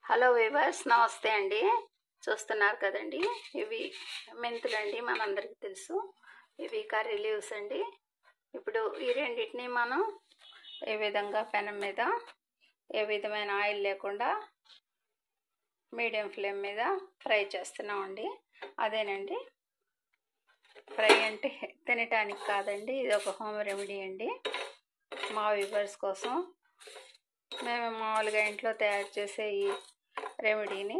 Hello weavers, నమస్తే అండి. చూస్తున్నారు కదండి, ఇవి మెంతులండి. మనందరికీ తెలుసు, ఇవి కర్రీ లీవ్స్ అండి. ఇప్పుడు ఈ రెండింటిని మనం ఏ విధంగా పెనం మీద ఏ విధమైన ఆయిల్ లేకుండా మీడియం ఫ్లేమ్ మీద ఫ్రై చేస్తున్నామండి. అదేనండి ఫ్రై అంటే తినటానికి కాదండి, ఇది ఒక హోమ్ రెమెడీ అండి. మా వీవర్స్ కోసం మేము మామూలుగా ఇంట్లో తయారు చేసే ఈ రెమెడీని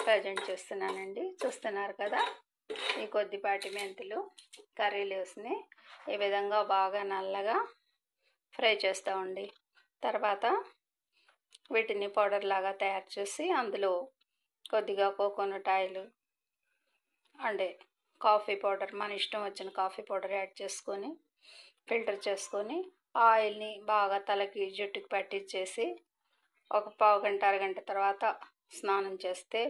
ప్రజెంట్ చేస్తున్నానండి. చూస్తున్నారు కదా, ఈ కొద్దిపాటి మెంతులు కర్రీ లీవ్స్ని ఈ విధంగా బాగా నల్లగా ఫ్రై చేస్తామండి. తర్వాత వీటిని పౌడర్ లాగా తయారు చేసి అందులో కొద్దిగా కోకోనట్ ఆయిల్ అంటే కాఫీ పౌడర్, మన ఇష్టం వచ్చిన కాఫీ పౌడర్ యాడ్ చేసుకొని ఫిల్టర్ చేసుకొని ఆయిల్ని బాగా తలకి జుట్టుకి పట్టించేసి ఒక పావు గంట అరగంట తర్వాత స్నానం చేస్తే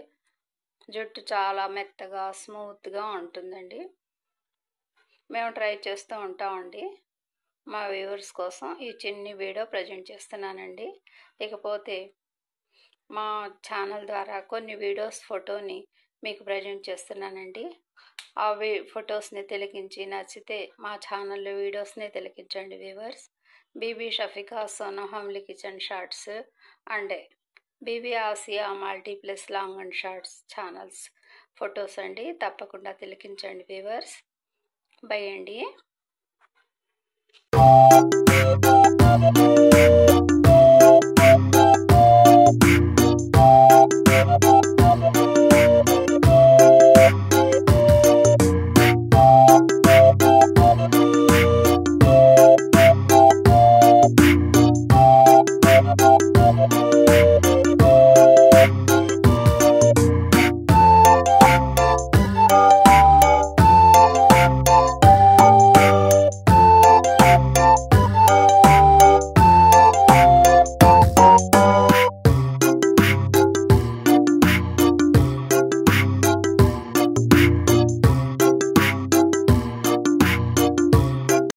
జుట్టు చాలా మెత్తగా స్మూత్గా ఉంటుందండి. మేము ట్రై చేస్తూ ఉంటామండి. మా వ్యూవర్స్ కోసం ఈ చిన్ని వీడియో ప్రజెంట్ చేస్తున్నానండి. ఇకపోతే మా ఛానల్ ద్వారా కొన్ని వీడియోస్ ఫోటోని మీకు ప్రజెంట్ చేస్తున్నానండి. అవి ఫొటోస్ని తిలకించి నచ్చితే మా ఛానల్లో వీడియోస్ని తిలకించండి viewers. Bibi Shafika Sona homely kitchen shorts and Bibi Asia multiplus long and shorts channels photos అండి. తప్పకుండా తిలకించండి వ్యూవర్స్. బై అండి.